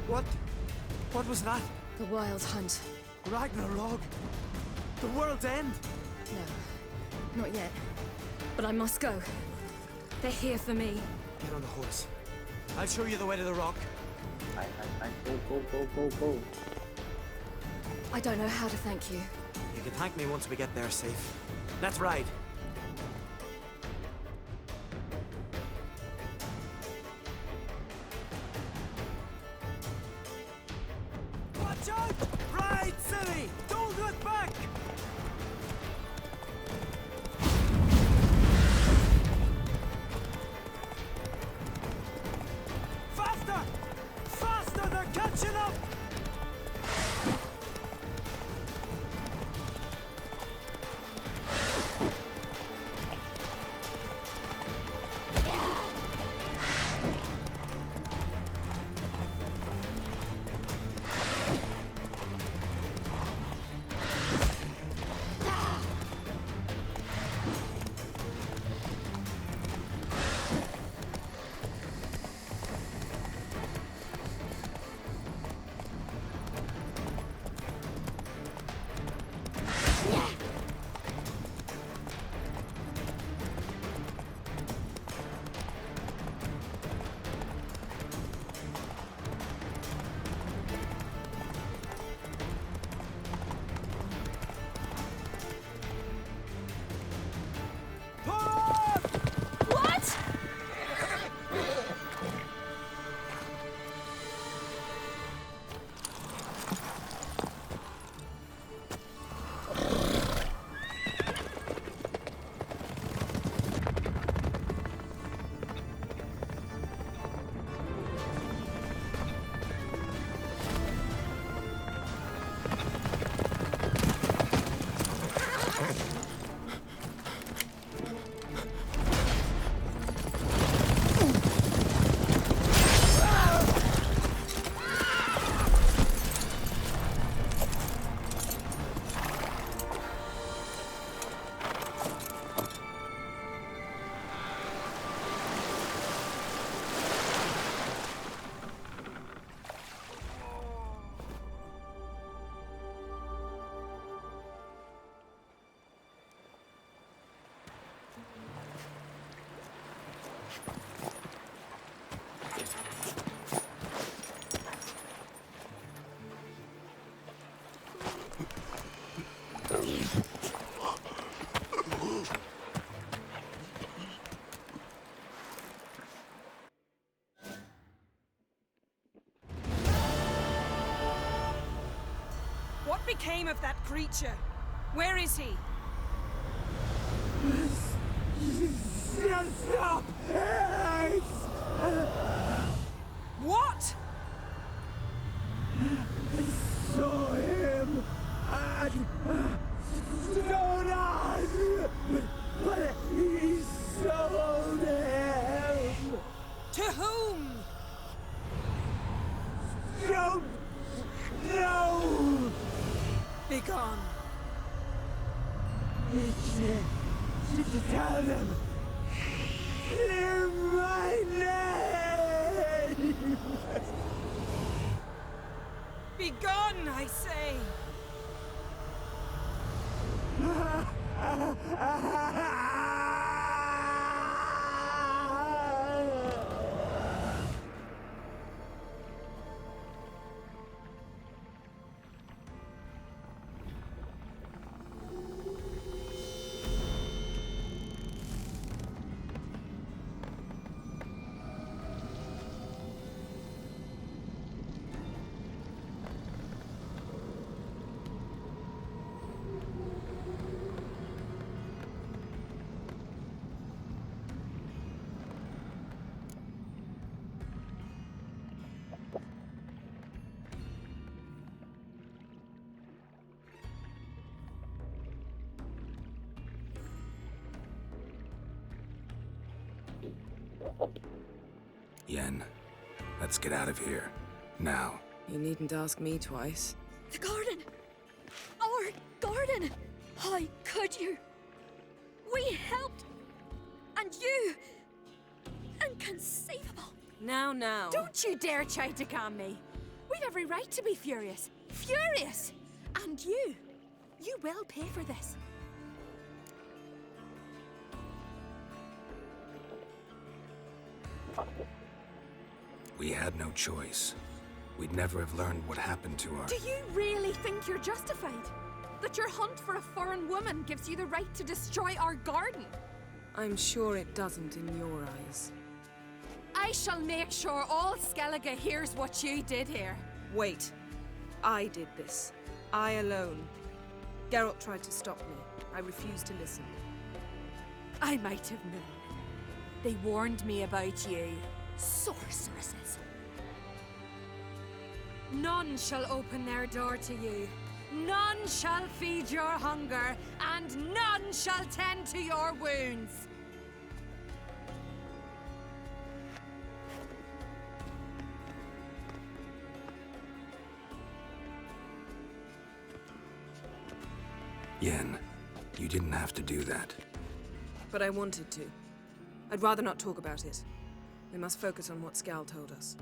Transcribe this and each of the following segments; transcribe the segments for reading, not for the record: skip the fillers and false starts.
What? What was that? The Wild Hunt. Ragnarok? The world's end? No, not yet. But I must go. They're here for me. Get on the horse. I'll show you the way to the rock. Go. I don't know how to thank you. You can thank me once we get there safe. Let's ride. Watch out! Ride, silly! Don't look back! Faster! Faster! They're catching up! What? What became of that creature? Where is he? Stop! What? Saw him at Stonan, but he sold him. To whom? Don't know. Begone. Tell them. Clear my name. Begone, I say. Yen, let's get out of here. Now. You needn't ask me twice. The garden! Our garden! How could you? We helped! And you! Inconceivable! Now. Don't you dare try to calm me. We've every right to be furious. Furious! And you will pay for this. We had no choice. We'd never have learned what happened to our... Do you really think you're justified? That your hunt for a foreign woman gives you the right to destroy our garden? I'm sure it doesn't in your eyes. I shall make sure all Skellige hears what you did here. Wait. I did this. I alone. Geralt tried to stop me. I refused to listen. I might have known. They warned me about you. Sorceresses. None shall open their door to you. None shall feed your hunger, and none shall tend to your wounds. Yen, you didn't have to do that. But I wanted to. I'd rather not talk about it. We must focus on what Skal told us.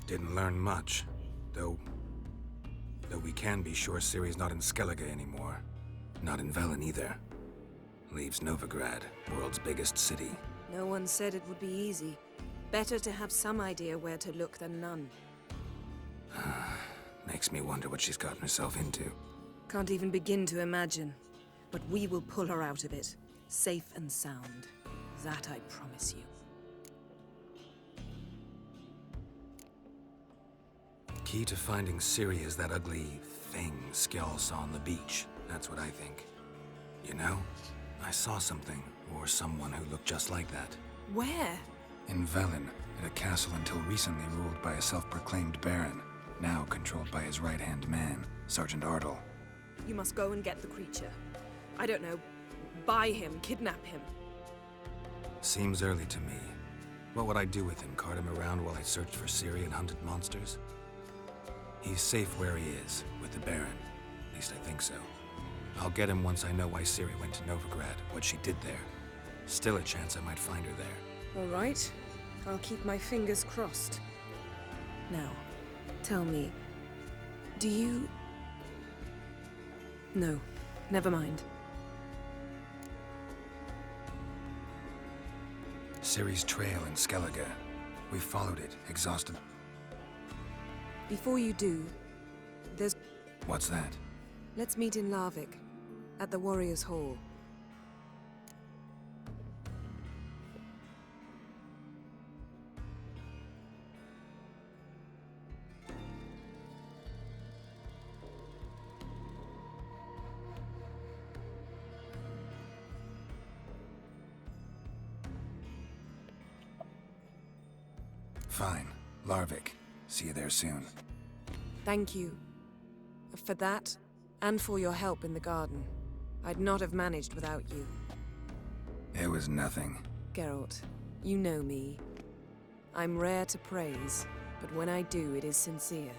Didn't learn much, though we can be sure Ciri's not in Skellige anymore. Not in Velen either. Leaves Novigrad, world's biggest city. No one said it would be easy. Better to have some idea where to look than none. Makes me wonder what she's gotten herself into. Can't even begin to imagine. But we will pull her out of it. Safe and sound. That I promise you. Key to finding Ciri is that ugly thing Skjall saw on the beach. That's what I think. You know, I saw something, or someone who looked just like that. Where? In Velen, at a castle until recently ruled by a self-proclaimed baron, now controlled by his right-hand man, Sergeant Ardle. You must go and get the creature. I don't know, buy him, kidnap him. Seems early to me. What would I do with him? Cart him around while I searched for Ciri and hunted monsters? He's safe where he is, with the Baron. At least I think so. I'll get him once I know why Ciri went to Novigrad, what she did there. Still a chance I might find her there. All right. I'll keep my fingers crossed. Now, tell me, do you... No, never mind. Ciri's trail in Skellige. We followed it, exhausted. Before you do, there's... What's that? Let's meet in Larvik, at the Warriors' Hall. Fine. Larvik. See you there soon. Thank you. For that, and for your help in the garden. I'd not have managed without you. It was nothing. Geralt, you know me. I'm rare to praise, but when I do, it is sincere.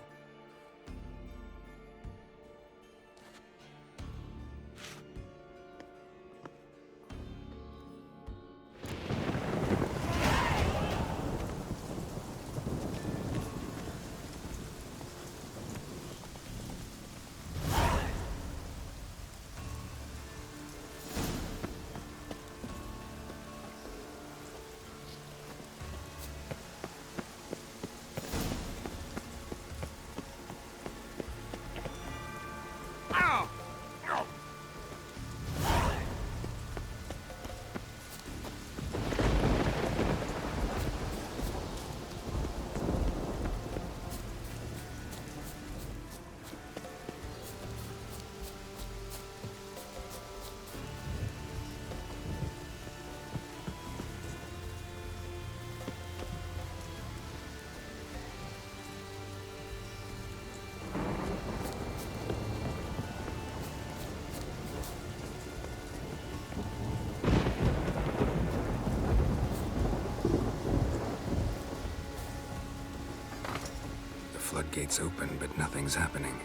floodgates open, but nothing's happening.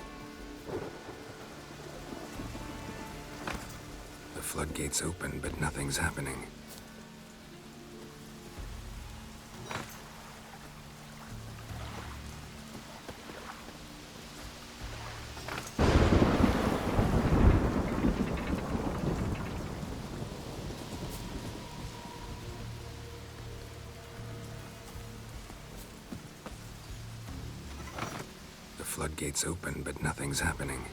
The floodgates open, but nothing's happening. The floodgates open, but nothing's happening.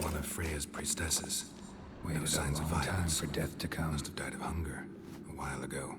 One of Freya's priestesses. No signs of violence. For death to come. Must have died of hunger a while ago.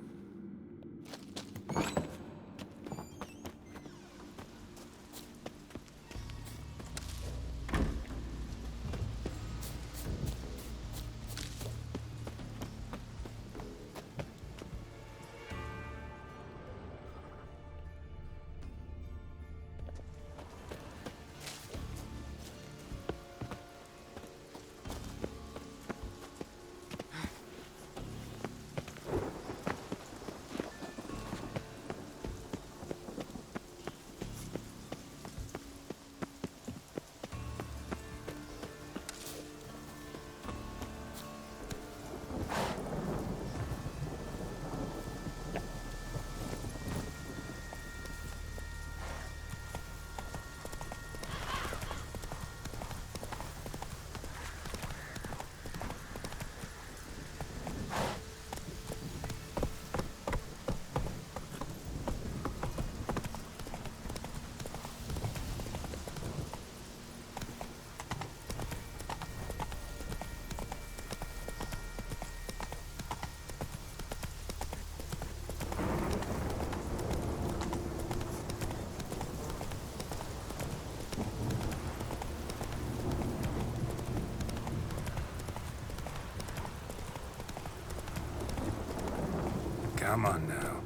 Come on now.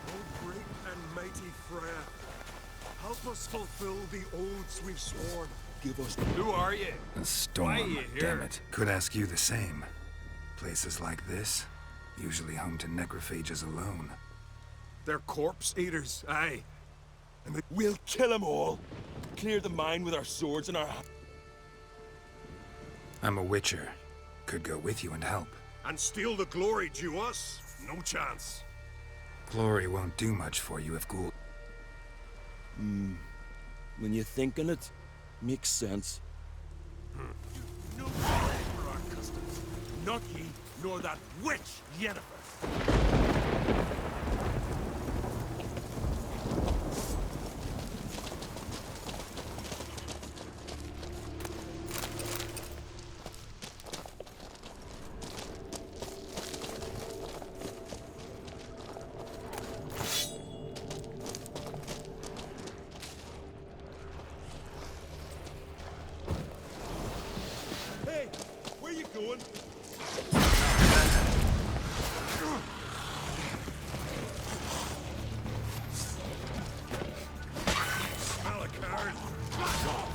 O great and mighty Freya, help us fulfill the oaths we've sworn. Give us... Who are you? A storm, Why are you here? damn it. Could ask you the same. Places like this, usually home to necrophages alone. They're corpse eaters, aye. And we'll kill them all. Clear the mine with our swords in our hands. I'm a witcher. Could go with you and help. And steal the glory due us? No chance. Glory won't do much for you if Ghoul... When you think on it, makes sense. No regard for our customs. Not ye, nor that witch, Yennefer. Hey, where you going? Smell a card. Fuck off!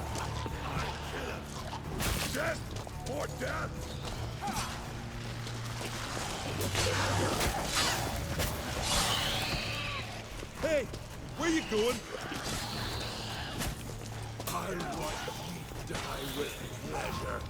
I'll kill him. Death or death! Hey, where you going? I'll watch you die with pleasure.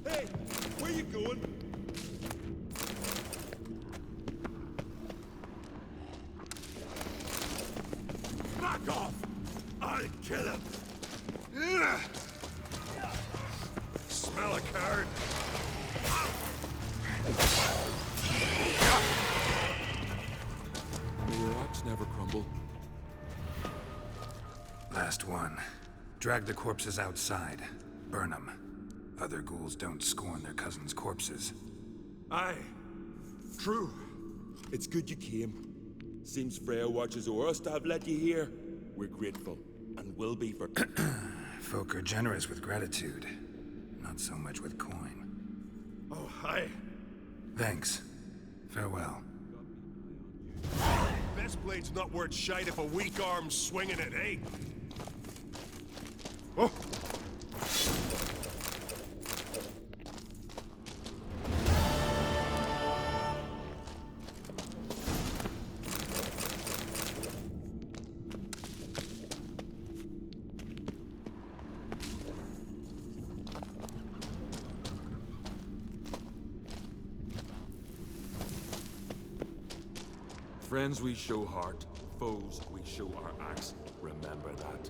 Hey, where you going? Back off! I'll kill him! Ugh. Smell a card? May your axe never crumble. Last one. Drag the corpses outside. Burn them. Other ghouls don't scorn their cousins' corpses. Aye. True. It's good you came. Seems Freya watches over us to have let you here. We're grateful, and will be for... Folk are generous with gratitude. Not so much with coin. Oh, aye. Thanks. Farewell. Best blade's not worth shite if a weak arm's swinging it, eh? Oh! Friends we show heart, foes we show our axe. Remember that.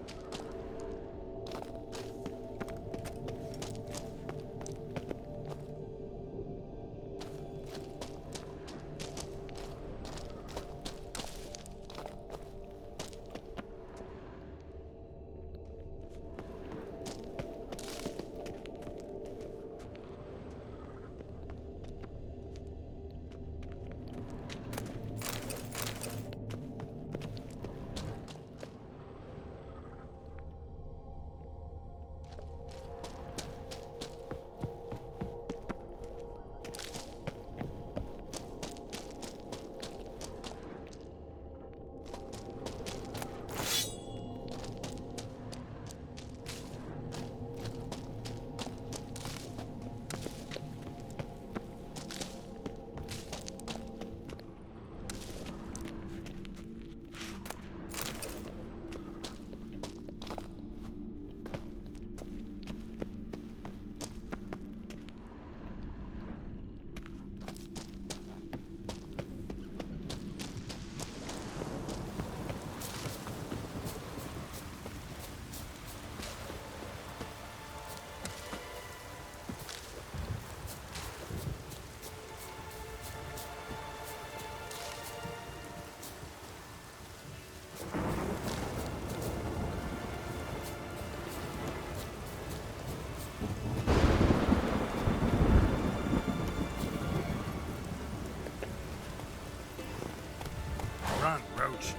Run, Roach.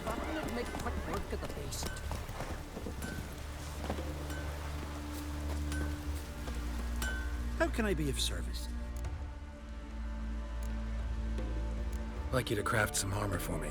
That'll make quick work of the beast. How can I be of service? I'd like you to craft some armor for me.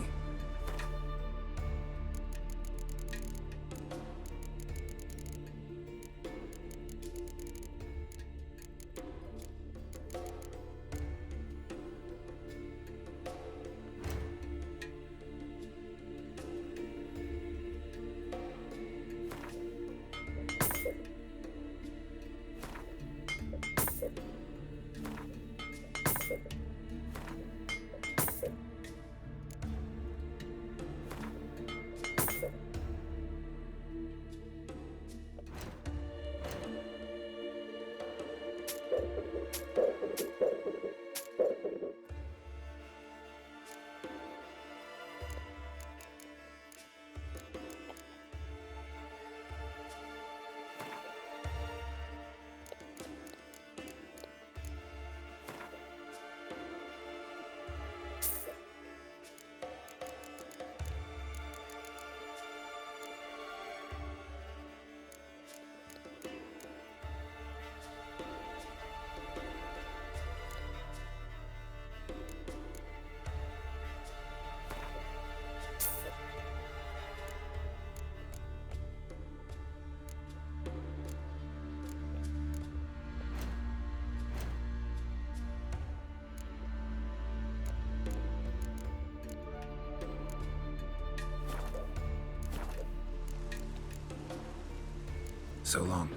So long.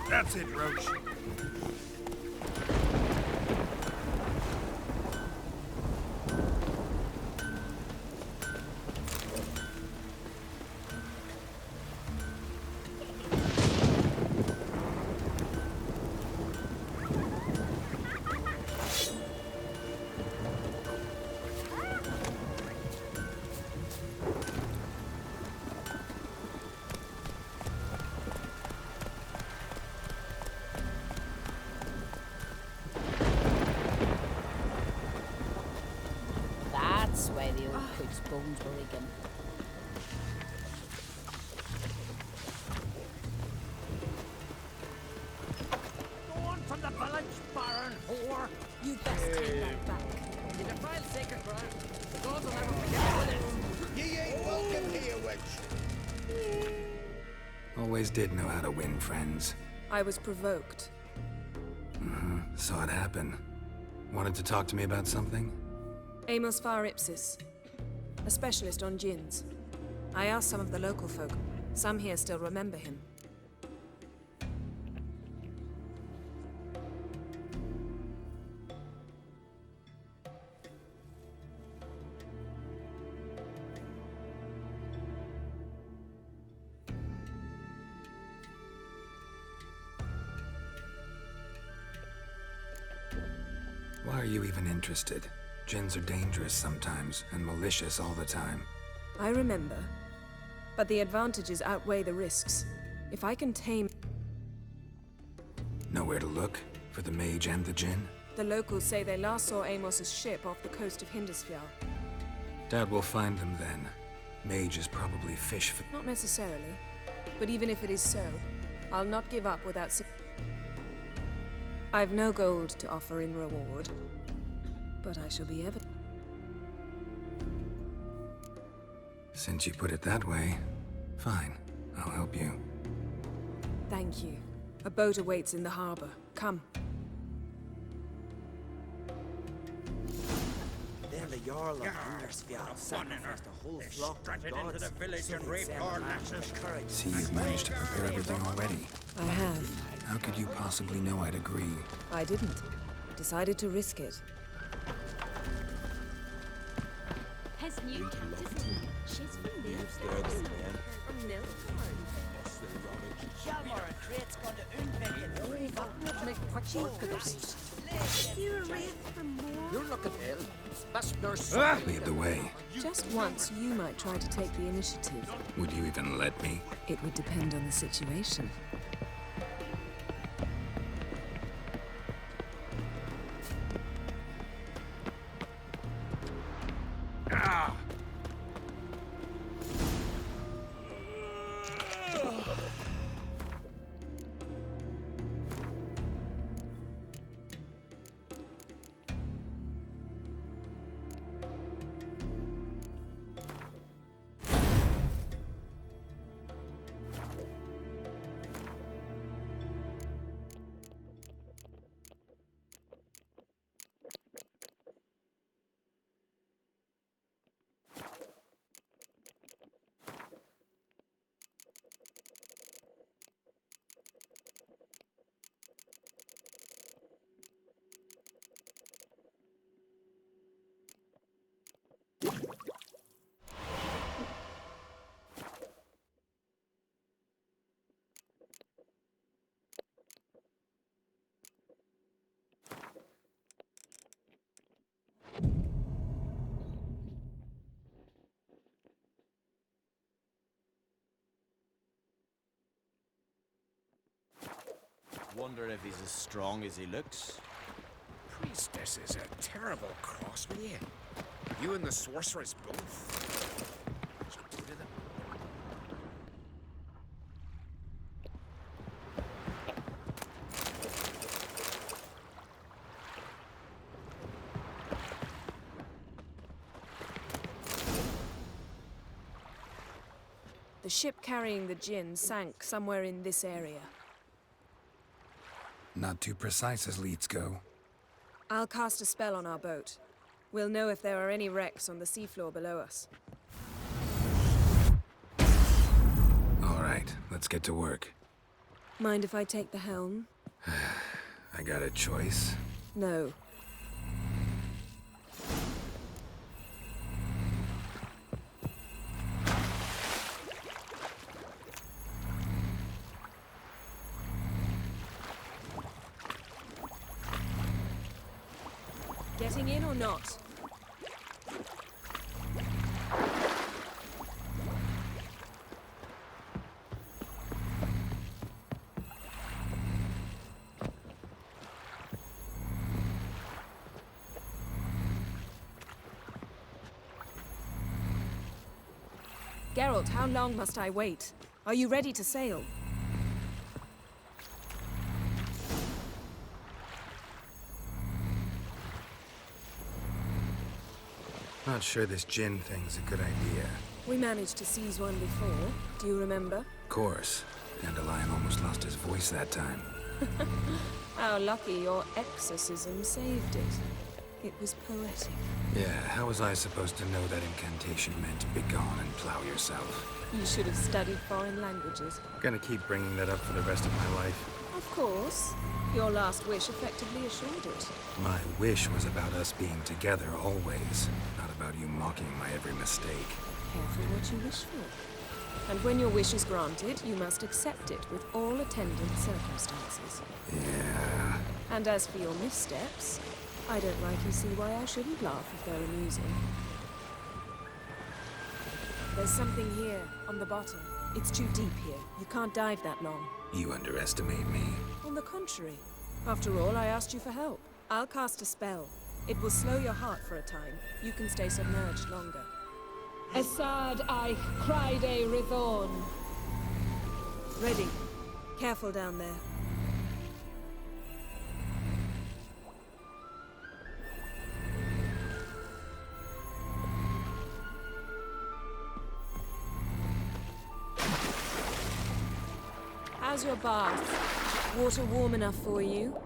That's it, Roach. That's why the old cook's bones were aching. Go on from the village, Baron whore. You'd best take that back. You defile sacred ground. The gods will never forget it. Ye ain't welcome here, witch. Always did know how to win friends. I was provoked. Saw it happen. Wanted to talk to me about something? Amos Far Ipsis, a specialist on djinns. I asked some of the local folk. Some here still remember him. Why are you even interested? Djinns are dangerous sometimes, and malicious all the time. I remember. But the advantages outweigh the risks. If I can tame... Nowhere to look? For the mage and the djinn? The locals say they last saw Amos's ship off the coast of Hindisfjall. Doubt we'll find them then. Mage is probably fish for... Not necessarily. But even if it is so, I'll not give up without... I've no gold to offer in reward. But I shall be ever... Since you put it that way, fine. I'll help you. Thank you. A boat awaits in the harbor. Come. Then the Jarl of Hindisfjall sacrificed a whole flock of gods. Into the village and raped our lasses. See, you've managed to prepare everything already. I have. How could you possibly know I'd agree? I didn't. Decided to risk it. His new captain, she's from You're looking ill. Best nurse. Lead the way. Just once, you might try to take the initiative. Would you even let me? It would depend on the situation. Wonder if he's as strong as he looks. Priestess is a terrible cross with you. You and the sorceress both. Shall we go to them? The ship carrying the djinn sank somewhere in this area. not too precise as leads go. I'll cast a spell on our boat. We'll know if there are any wrecks on the seafloor below us. All right, let's get to work. Mind if I take the helm? I got a choice. No. Getting in or not? Geralt, how long must I wait? Are you ready to sail? Not sure this gin thing's a good idea. We managed to seize one before. Do you remember? Of course. Dandelion almost lost his voice that time. How lucky your exorcism saved it. It was poetic. Yeah, how was I supposed to know that incantation meant begone and plow yourself? You should have studied foreign languages. Gonna keep bringing that up for the rest of my life. Of course. Your last wish effectively assured it. My wish was about us being together always, not about you mocking my every mistake. Careful what you wish for. And when your wish is granted, you must accept it with all attendant circumstances. Yeah. And as for your missteps, I don't rightly see why I shouldn't laugh if they're amusing. There's something here, on the bottom. It's too deep here. You can't dive that long. You underestimate me. On the contrary. After all, I asked you for help. I'll cast a spell. It will slow your heart for a time. You can stay submerged longer. Assad Eich Cryde Rithorn. Ready. Careful down there. How's your bath? Water warm enough for you?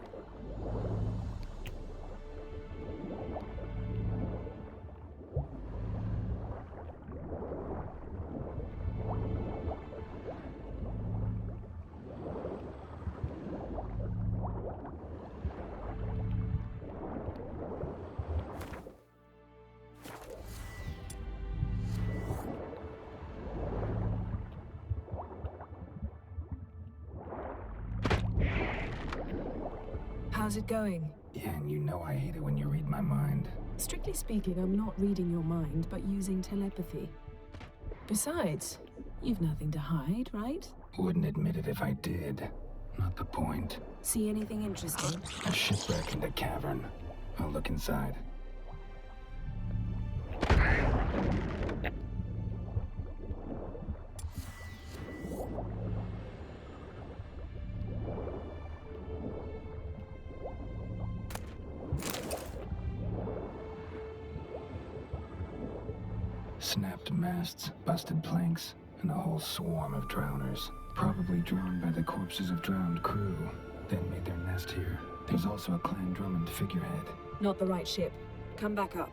How's it going? Yeah, and you know I hate it when you read my mind. Strictly speaking, I'm not reading your mind, but using telepathy. Besides, you've nothing to hide, right? Wouldn't admit it if I did. Not the point. See anything interesting? A shipwreck in the cavern. I'll look inside. Snapped masts, busted planks, and a whole swarm of drowners. Probably drawn by the corpses of drowned crew, then made their nest here. There's also a Clan Drummond figurehead. Not the right ship. Come back up.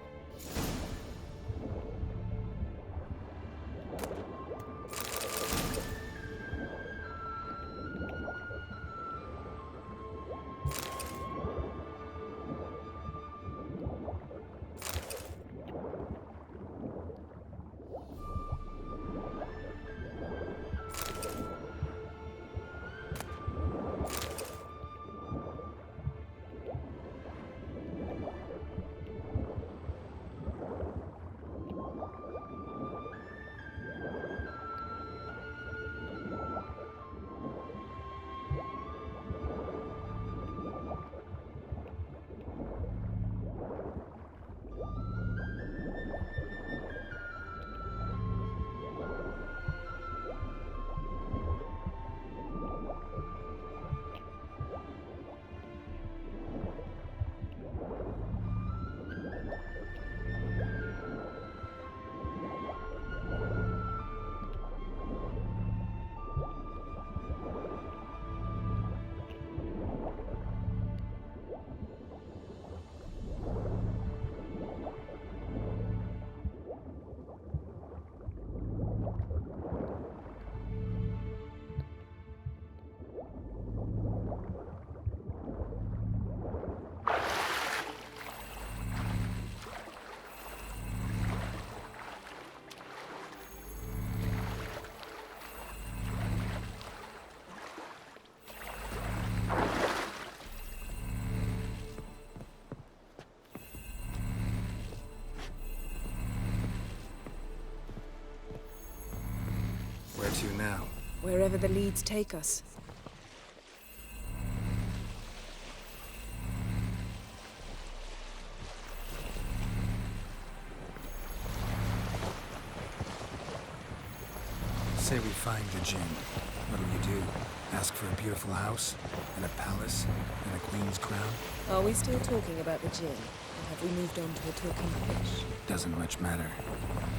to now? Wherever the leads take us. Say we find the Jinn. What'll you do? Ask for a beautiful house? And a palace? And a queen's crown? Are we still talking about the Jinn? Or have we moved on to a talking fish? Doesn't much matter.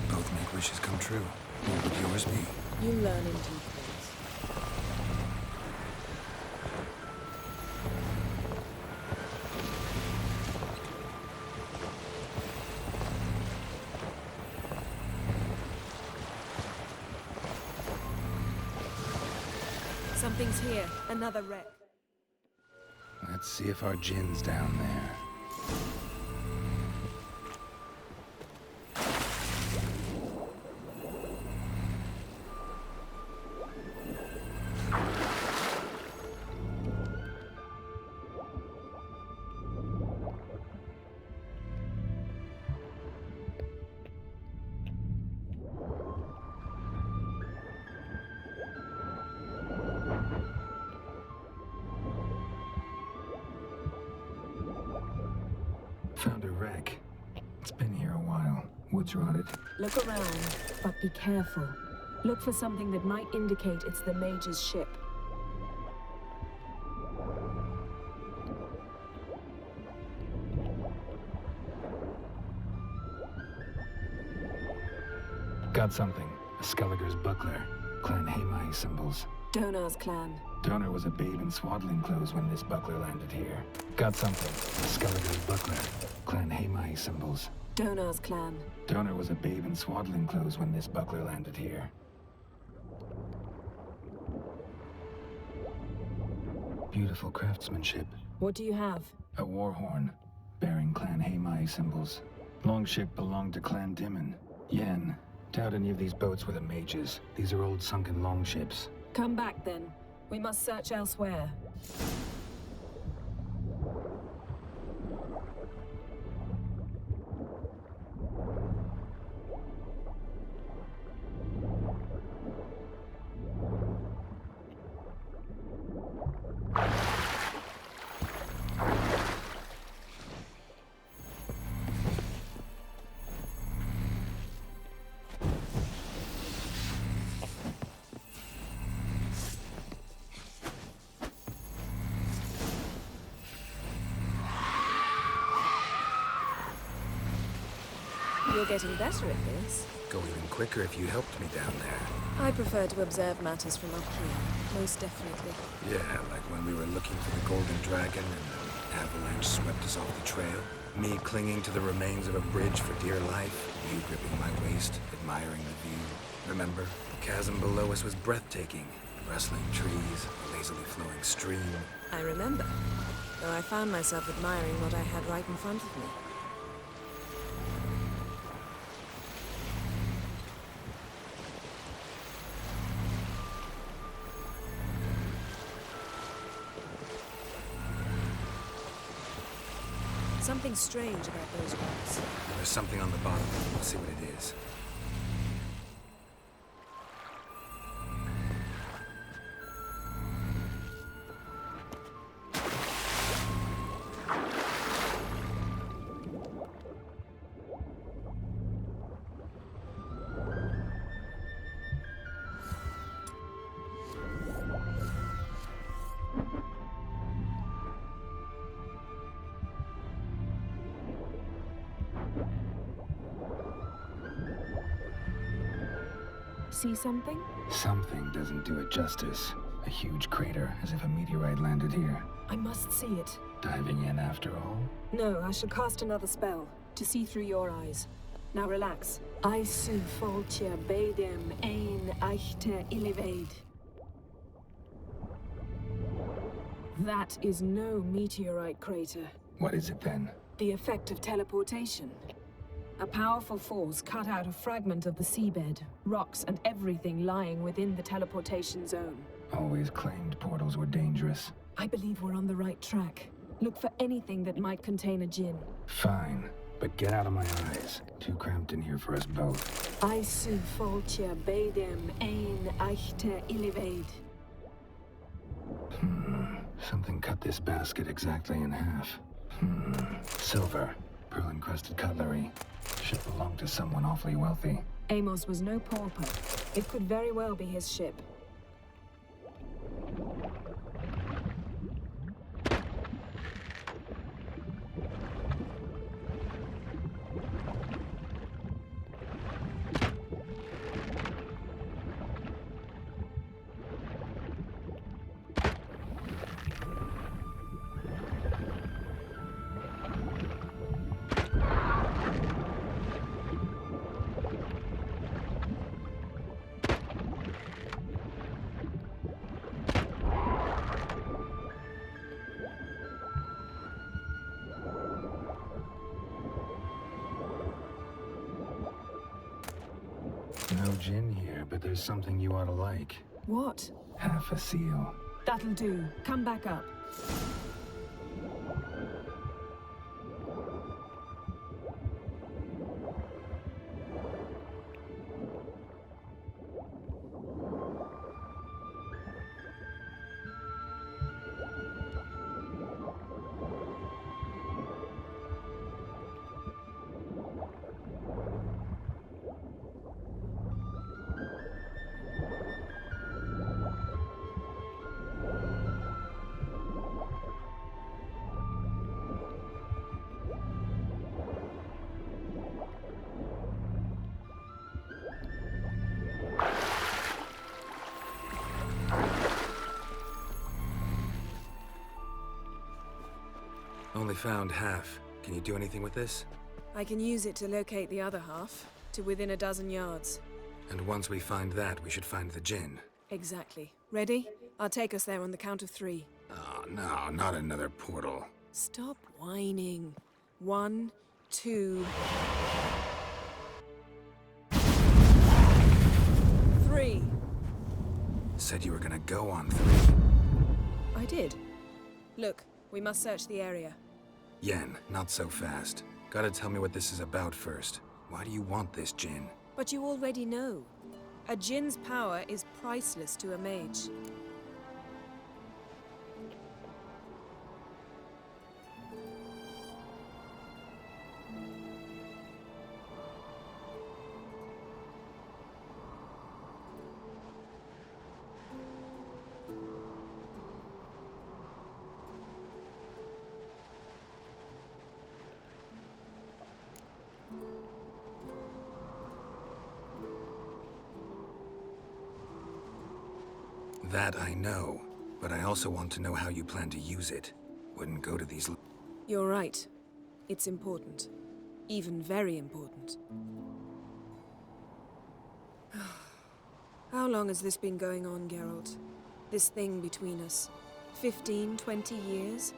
Both make wishes come true. What would yours be? You learn in due course. Something's here. Another wreck. Let's see if our Jinn's down there. Found a wreck. It's been here a while. Wood's rotted. Look around, but be careful. Look for something that might indicate it's the Mage's ship. Got something. A Skelliger's buckler. Clan Hamai symbols. Donar's clan. Donar was a babe in swaddling clothes when this buckler landed here. Got something. A Skelliger's buckler. Clan Hamai symbols. Donar's clan. Donar was a babe in swaddling clothes when this buckler landed here. Beautiful craftsmanship. What do you have? A war horn, bearing Clan Hamai symbols. Longship belonged to Clan Dimon. Yen. Doubt any of these boats were the mages. These are old sunken longships. Come back then. We must search elsewhere. You're getting better at this. Go even quicker if you helped me down there. I prefer to observe matters from up here, most definitely. Yeah, like when we were looking for the Golden Dragon and an avalanche swept us off the trail. Me clinging to the remains of a bridge for dear life. You gripping my waist, admiring the view. Remember? The chasm below us was breathtaking. Rustling trees, a lazily flowing stream. I remember, though I found myself admiring what I had right in front of me. Something strange about those rocks. There's something on the bottom. Let's see what it is. See something? Something doesn't do it justice. A huge crater, as if a meteorite landed here. I must see it. Diving in after all? No, I shall cast another spell, to see through your eyes. Now relax. Aisu foltia bedem ein eichte illivaid. That is no meteorite crater. What is it then? The effect of teleportation. A powerful force cut out a fragment of the seabed, rocks and everything lying within the teleportation zone. Always claimed portals were dangerous. I believe we're on the right track. Look for anything that might contain a Jinn. Fine. but get out of my eyes. Too cramped in here for us both. Aisu Foltia Badem Ein Eichte Illivaid. Something cut this basket exactly in half. Silver. Pearl-encrusted cutlery. Should belong to someone awfully wealthy. Amos was no pauper. It could very well be his ship. No gin here, but there's something you ought to like. What? Half a seal. That'll do. Come back up. Only found half. Can you do anything with this? I can use it to locate the other half, to within a dozen yards. And once we find that, we should find the gin. Exactly. Ready? I'll take us there on the count of 3. Oh, no, not another portal. Stop whining. 1, 2... 3. Said you were gonna go on 3. I did. Look, we must search the area. Yen, not so fast. Gotta tell me what this is about first. Why do you want this gin? But you already know. A djinn's power is priceless to a mage. That I know, but I also want to know how you plan to use it. Wouldn't go to these... You're right. It's important. Even very important. How long has this been going on, Geralt? This thing between us? 15, 20 years?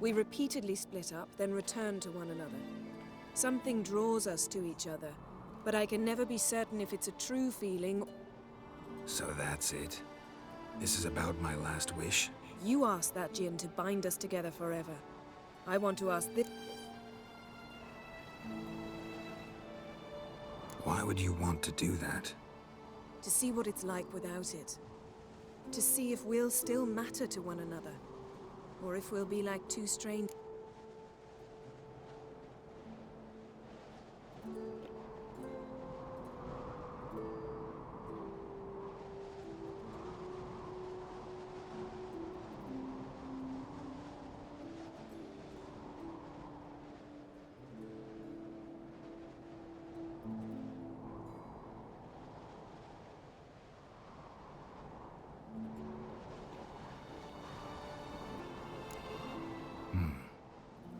We repeatedly split up, then returned to one another. Something draws us to each other, but I can never be certain if it's a true feeling. So that's it? This is about my last wish? You asked that djinn to bind us together forever. I want to ask this... Why would you want to do that? To see what it's like without it. To see if we'll still matter to one another. Or if we'll be like two strange...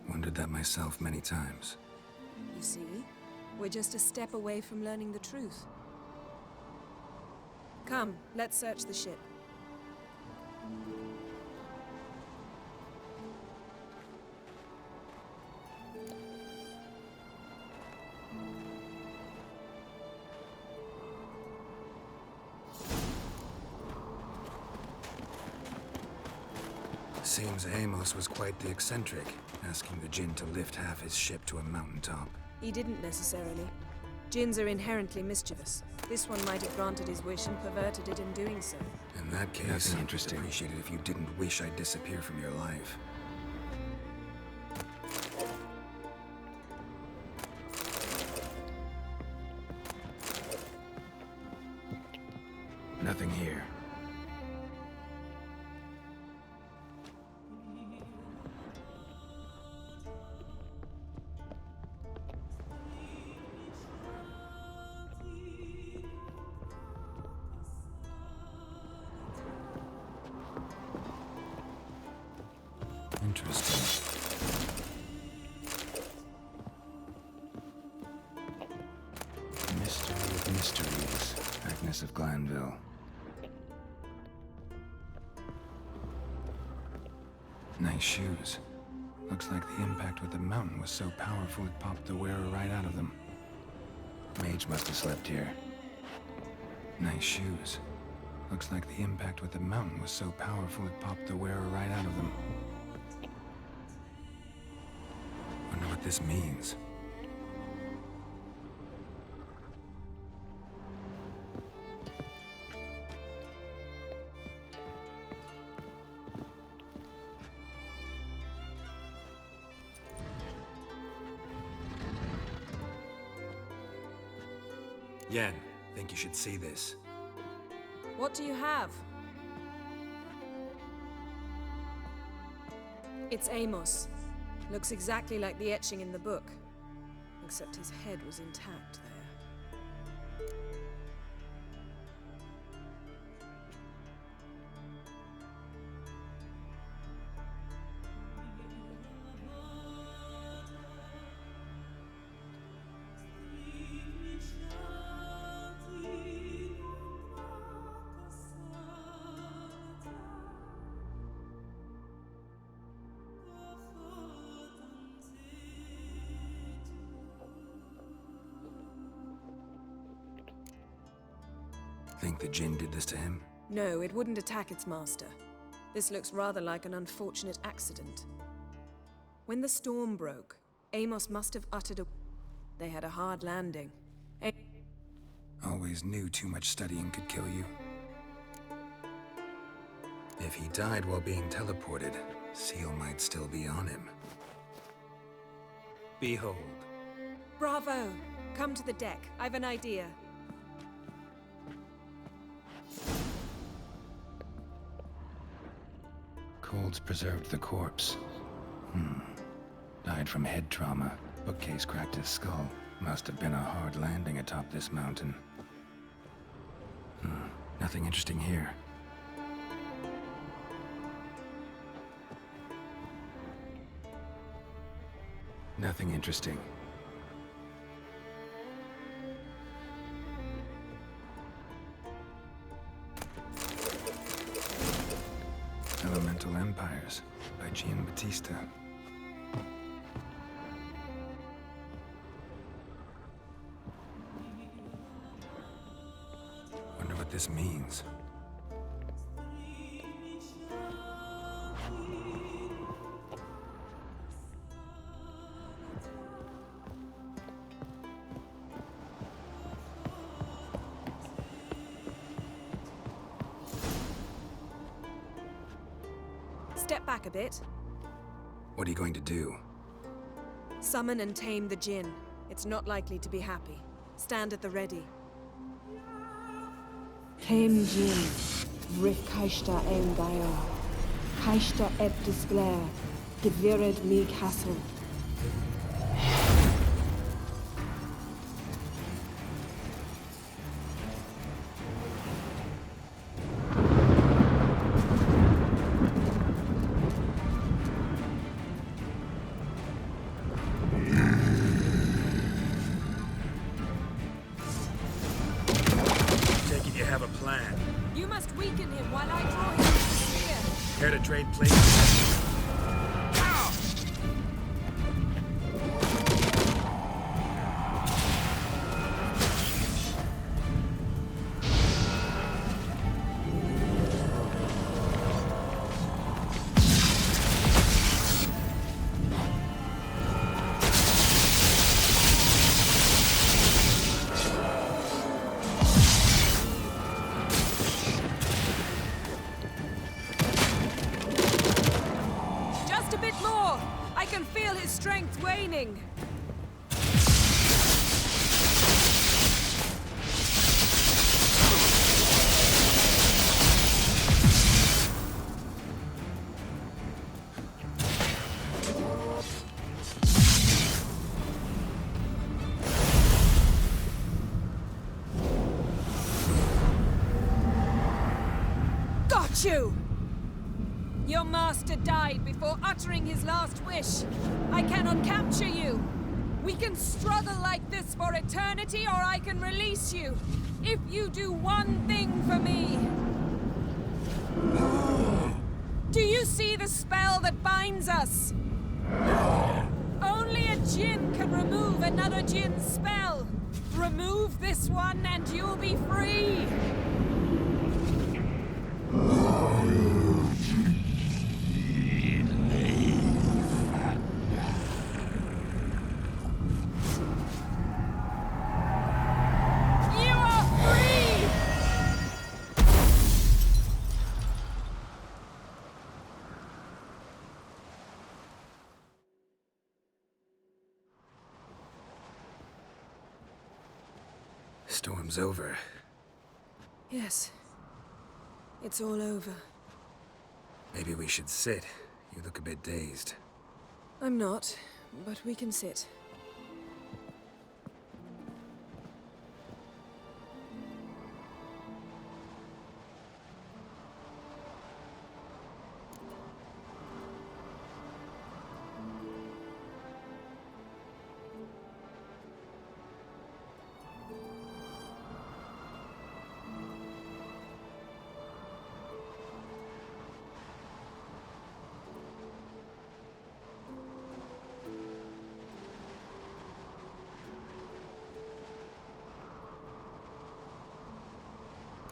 Wondered that myself many times. You see? We're just a step away from learning the truth. Come, let's search the ship. Seems Amos was quite the eccentric, asking the Jinn to lift half his ship to a mountaintop. He didn't necessarily. Jinns are inherently mischievous. This one might have granted his wish and perverted it in doing so. In that case, I'd appreciate it if you didn't wish I'd disappear from your life. Nothing here. Interesting. Mystery of mysteries. Agnes of Glanville. Nice shoes. Looks like the impact with the mountain was so powerful it popped the wearer right out of them. Mage must have slept here. Nice shoes. Looks like the impact with the mountain was so powerful it popped the wearer right out of them. Wonder what this means. Yen, think you should see this. What do you have? It's Amos. Looks exactly like the etching in the book. Except his head was intact there. Think the Jinn did this to him? No, it wouldn't attack its master. This looks rather like an unfortunate accident. When the storm broke, Amos must have uttered a... They had a hard landing. Always knew too much studying could kill you. If he died while being teleported, Seal might still be on him. Behold. Bravo! Come to the deck. I've an idea. Cold's preserved the corpse. Died from head trauma. Bookcase cracked his skull. Must have been a hard landing atop this mountain. Nothing interesting here. Nothing interesting. Elemental Empires by Gian Battista. Wonder what this means. Step back a bit. What are you going to do? Summon and tame the Jinn. It's not likely to be happy. Stand at the ready. Tame Jinn, Rif Kaishta ein Gaia. Kaishta eb disglair, Gevired me castle. You must weaken him while I draw him to the spear. Care to trade places? I can feel his strength waning. Got you! Your master died before uttering his last wish. I cannot capture you. We can struggle like this for eternity, or I can release you. If you do one thing for me. Do you see the spell that binds us? Only a djinn can remove another djinn's spell. Remove this one and you'll be free. Storm's over. Yes. It's all over. Maybe we should sit. You look a bit dazed. I'm not, but we can sit.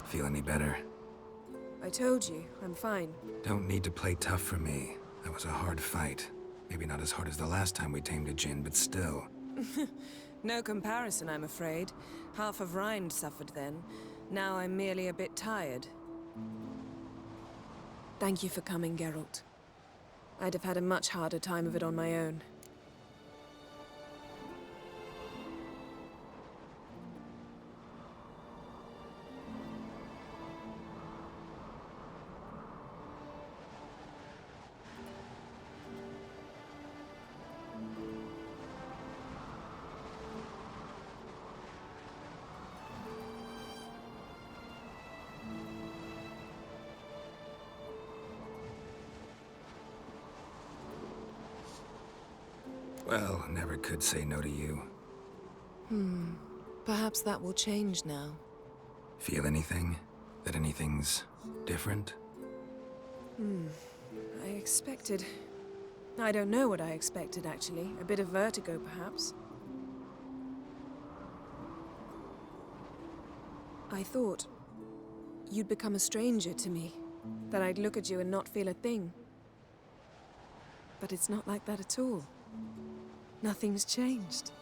Feel any better? I told you, I'm fine. Don't need to play tough for me. That was a hard fight. Maybe not as hard as the last time we tamed a djinn, but still. No comparison, I'm afraid. Half of Rind suffered then. Now I'm merely a bit tired. Thank you for coming, Geralt. I'd have had a much harder time of it on my own. Well, never could say no to you. Perhaps that will change now. Feel anything? That anything's different? I expected... I don't know what I expected, actually. A bit of vertigo, perhaps. I thought you'd become a stranger to me. That I'd look at you and not feel a thing. But it's not like that at all. Nothing's changed.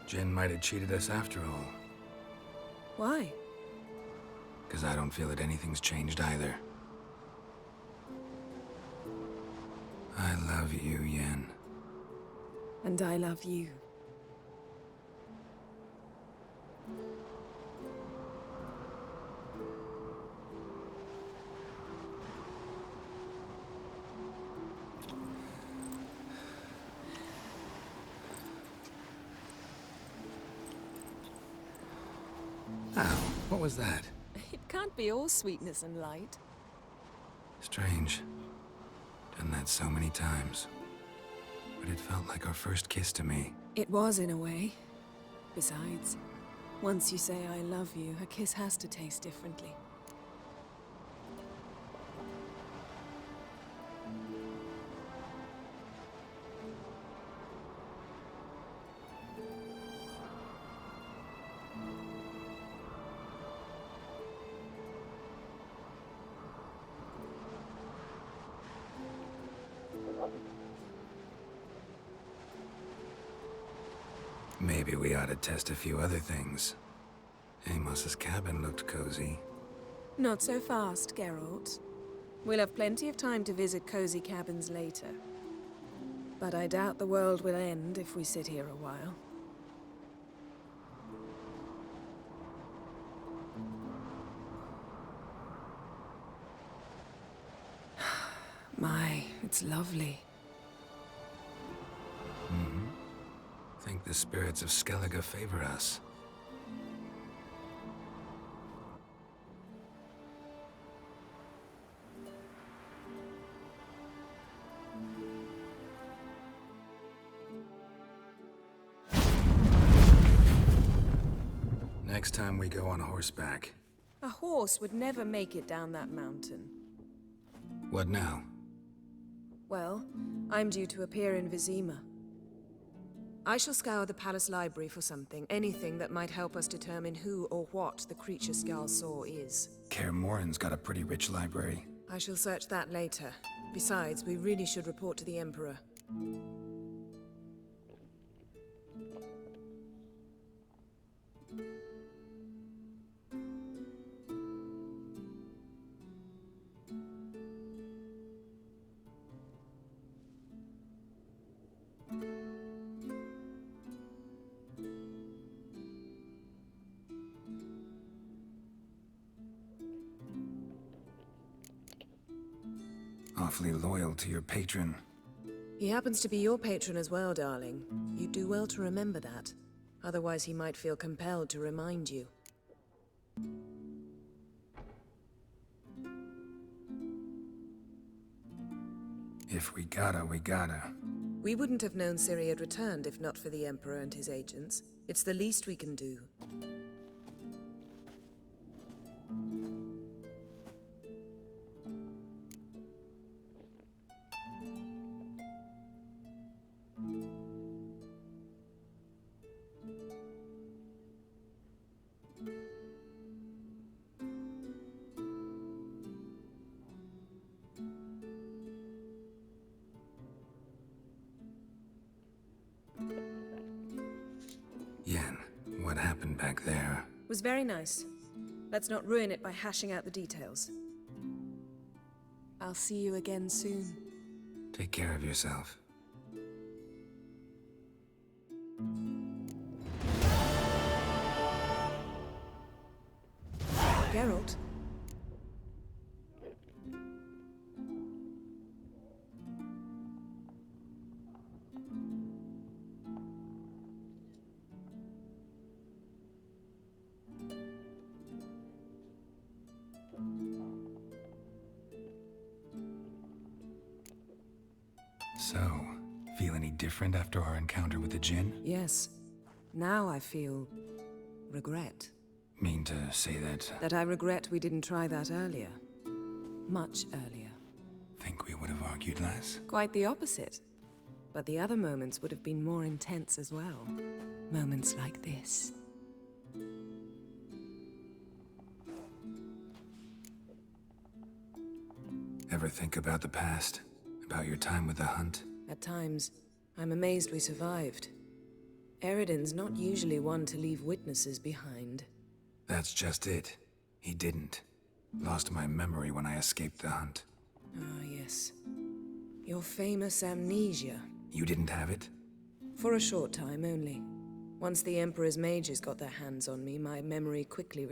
Jinn might have cheated us after all. Why? Because I don't feel that anything's changed either. I love you, Yen. And I love you. Ow, what was that? It can't be all sweetness and light. Strange. Done that so many times. But it felt like our first kiss to me. It was, in a way. Besides, once you say I love you, a kiss has to taste differently. Maybe we ought to test a few other things. Amos's cabin looked cozy. Not so fast, Geralt. We'll have plenty of time to visit cozy cabins later. But I doubt the world will end if we sit here a while. My, it's lovely. Think the spirits of Skellige favor us. Next time we go on horseback. A horse would never make it down that mountain. What now? Well, I'm due to appear in Vizima. I shall scour the palace library for something, anything that might help us determine who or what the creature Skjal saw is. Kaer Morhen's got a pretty rich library. I shall search that later. Besides, we really should report to the Emperor. Awfully loyal to your patron. He happens to be your patron as well, darling. You do well to remember that. Otherwise, he might feel compelled to remind you. If we gotta, we gotta. We wouldn't have known Ciri had returned if not for the Emperor and his agents. It's the least we can do. Yen, what happened back there? Was very nice. Let's not ruin it by hashing out the details. I'll see you again soon. Take care of yourself. Geralt? So, feel any different after our encounter with the Jinn? Yes. Now I feel... regret. Mean to say that... That I regret we didn't try that earlier. Much earlier. Think we would have argued less? Quite the opposite. But the other moments would have been more intense as well. Moments like this. Ever think about the past? About your time with the Hunt? At times, I'm amazed we survived. Eridan's not usually one to leave witnesses behind. That's just it. He didn't. Lost my memory when I escaped the Hunt. Ah, yes. Your famous amnesia. You didn't have it? For a short time only. Once the Emperor's mages got their hands on me, my memory quickly